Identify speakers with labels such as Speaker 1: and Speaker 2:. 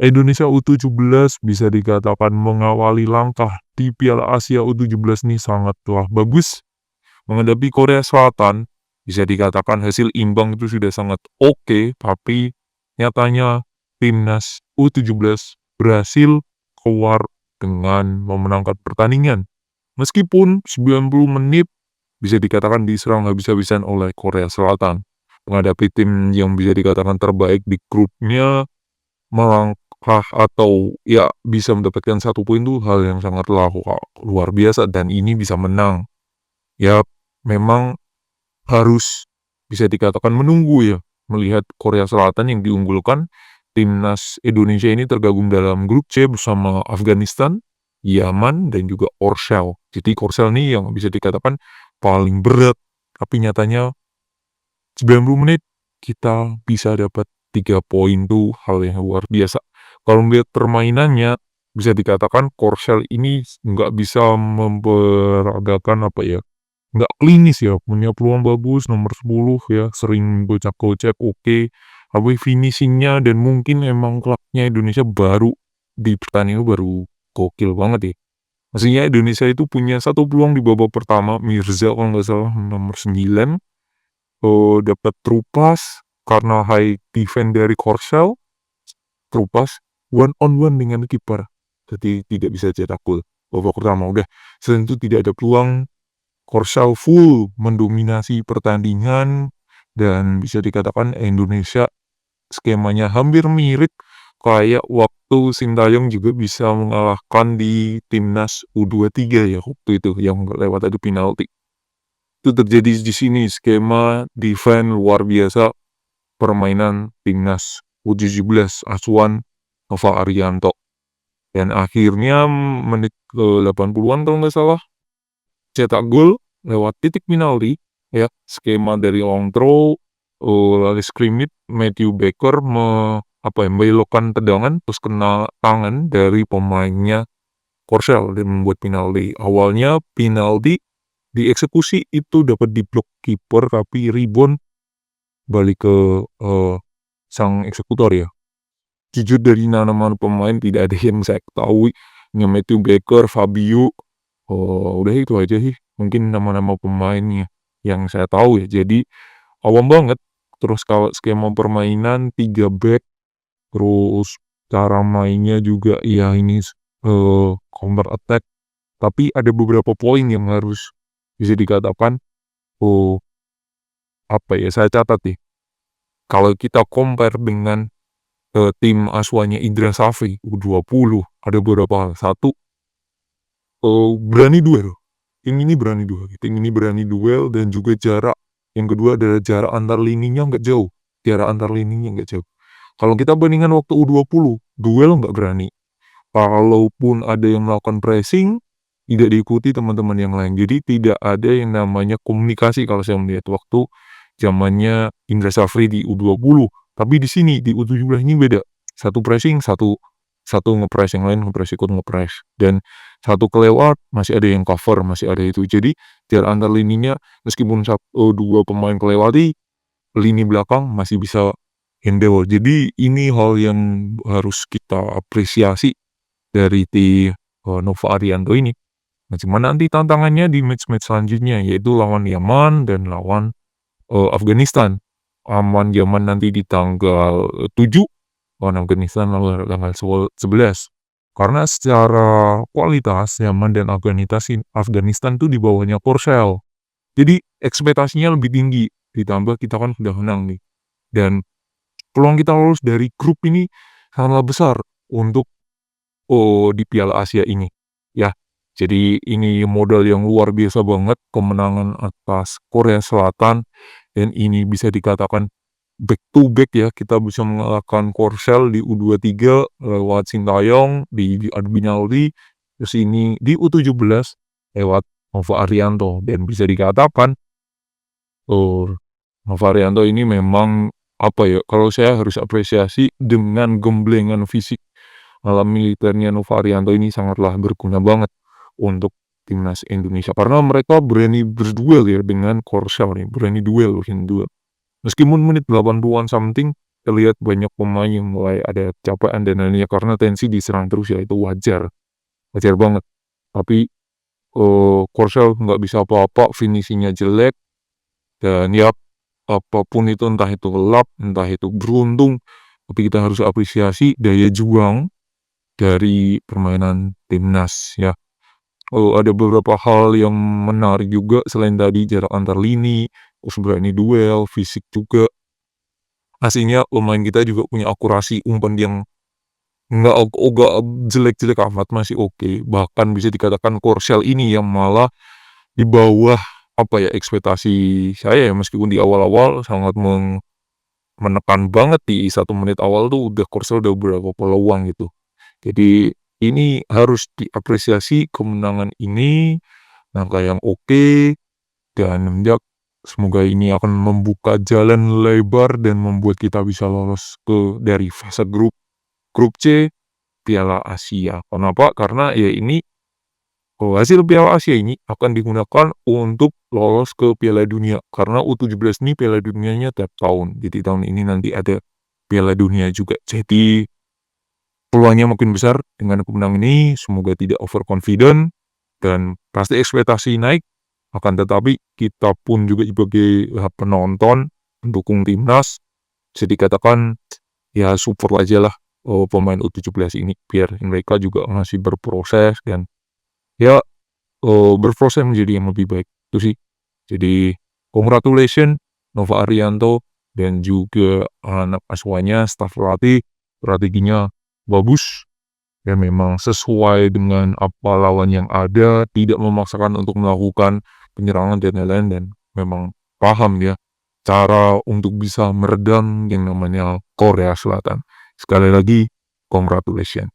Speaker 1: Indonesia U17 bisa dikatakan mengawali langkah di Piala Asia U17 nih sangatlah bagus. Menghadapi Korea Selatan, bisa dikatakan hasil imbang itu sudah sangat oke, tapi nyatanya timnas U17 berhasil keluar dengan memenangkan pertandingan. Meskipun 90 menit bisa dikatakan diserang habis-habisan oleh Korea Selatan. Menghadapi tim yang bisa dikatakan terbaik di grupnya, melangkah atau ya bisa mendapatkan 1 poin itu hal yang sangatlah luar biasa dan ini bisa menang. Ya memang harus bisa dikatakan menunggu ya, melihat Korea Selatan yang diunggulkan. Timnas Indonesia ini tergabung dalam grup C bersama Afghanistan, Yaman, dan juga Korsel. Jadi Korsel ini yang bisa dikatakan paling berat, tapi nyatanya 90 menit kita bisa dapat 3 poin tuh hal yang luar biasa. Kalau melihat permainannya, bisa dikatakan Korsel ini nggak bisa memperagakan apa ya, nggak klinis ya, punya peluang bagus, nomor 10 ya, sering gocek-gocek oke, tapi finishingnya dan mungkin emang klubnya Indonesia baru, di pertandingan baru gokil banget ya. Maksudnya Indonesia itu punya 1 peluang di babak pertama, Mirza kalau nggak salah nomor 9, dapat true pass karena high defense dari Korsel, true pass one on one dengan kiper. Jadi tidak bisa cetak gol. Babak pertama udah, selain itu tidak ada peluang. Korsel full mendominasi pertandingan dan bisa dikatakan Indonesia skemanya hampir mirip kayak waktu Sintayong juga bisa mengalahkan di timnas U23 ya waktu itu yang lewat adu penalti. Itu terjadi di sini skema defense luar biasa permainan timnas U17 asuhan Nova Arianto. Dan akhirnya menit ke 80-an kalau nggak salah cetak gol lewat titik penalti ya, skema dari long throw, lari scrimmage, Matthew Baker membelokkan tendangan terus kena tangan dari pemainnya Korsel dan membuat penalti. Awalnya penalti dieksekusi itu dapat diblok kiper tapi rebound balik ke sang eksekutor ya. Jujur dari nama-nama pemain tidak ada yang saya ketahui. Matthew Baker, Fabio, udah itu aja sih. Mungkin nama-nama pemainnya yang saya tahu ya. Jadi awam banget. Terus kalau skema permainan 3 back, terus cara mainnya juga ya ini counter attack. Tapi ada beberapa poin yang harus bisa dikatakan oh apa ya saya catat nih. Kalau kita compare dengan tim asuhannya Indra Safri U20 ada beberapa hal. Satu, berani duel. Tim ini berani duel. Tim ini berani duel dan juga jarak. Yang kedua adalah jarak antar lininya nggak jauh. Jarak antar lininya nggak jauh. Kalau kita bandingkan waktu U20, duel nggak berani. Kalaupun ada yang melakukan pressing, tidak diikuti teman-teman yang lain. Jadi tidak ada yang namanya komunikasi kalau saya melihat waktu zamannya Indra Safri di U20. Tapi di sini di U17 ini beda. Satu pressing, satu satu ngepress, yang lain ngepress ikut ngepress. Dan satu kelewat masih ada yang cover, masih ada itu. Jadi jarak antar lininya meskipun dua pemain kelewati, lini belakang masih bisa handle. Jadi ini hal yang harus kita apresiasi dari Nova Arianto ini. Nah, cuman nanti tantangannya di match-match selanjutnya yaitu lawan Yaman dan lawan Afghanistan. Yaman nanti di tanggal 7, lawan Afghanistan lalu tanggal 11. Karena secara kualitas Yaman dan Afghanistan tuh di bawahnya Korsel. Jadi ekspektasinya lebih tinggi. Ditambah kita kan sudah menang nih. Dan peluang kita lolos dari grup ini sangatlah besar untuk di Piala Asia ini. Ya, jadi ini modal yang luar biasa banget kemenangan atas Korea Selatan dan ini bisa dikatakan back to back ya, kita bisa mengalahkan Korsel di U23 lewat Sintayong di adu penalti, terus ini di U17 lewat Nova Arianto dan bisa dikatakan Nova Arianto ini memang apa ya, kalau saya harus apresiasi dengan gemblengan fisik alam militernya Nova Arianto ini sangatlah berguna banget untuk timnas Indonesia karena mereka berani berduel ya dengan Korsel nih, berani duel. Meskipun menit 80-an something lihat banyak pemain yang mulai ada capaian dan lainnya karena tensi diserang terus ya itu wajar, wajar banget. Tapi, Korsel nggak bisa apa-apa, finishing-nya jelek, dan ya apapun itu, entah itu luck, entah itu beruntung, tapi kita harus apresiasi daya juang dari permainan timnas ya. Ada beberapa hal yang menarik juga selain tadi jarak antar lini, terus berani duel, fisik juga. Aslinya pemain kita juga punya akurasi umpan yang nggak jelek-jelek amat, masih oke. Bahkan bisa dikatakan Korsel ini yang malah di bawah, apa ya, ekspektasi saya ya, meskipun di awal-awal sangat menekan banget di 1 menit awal tuh udah Korsel udah beberapa peluang gitu. Jadi ini harus diapresiasi kemenangan ini, langkah yang oke, dan ya semoga ini akan membuka jalan lebar dan membuat kita bisa lolos dari fase grup C Piala Asia. Kenapa? Karena ya ini hasil Piala Asia ini akan digunakan untuk lolos ke Piala Dunia. Karena U17 ini Piala Dunianya tiap tahun. Jadi tahun ini nanti ada Piala Dunia juga. Jadi peluangnya makin besar dengan kemenangan ini. Semoga tidak overconfident dan pasti ekspektasi naik. Akan tetapi kita pun juga sebagai penonton pendukung timnas bisa dikatakan ya support aja lah pemain U17 ini biar mereka juga masih berproses dan ya berproses menjadi yang lebih baik, itu sih. Jadi congratulations Nova Arianto dan juga anak asuhannya, staf pelatih, strateginya bagus dan memang sesuai dengan apa lawan yang ada, tidak memaksakan untuk melakukan penyerangan dan lain-lain dan memang paham ya cara untuk bisa meredam yang namanya Korea Selatan. Sekali lagi, congratulations.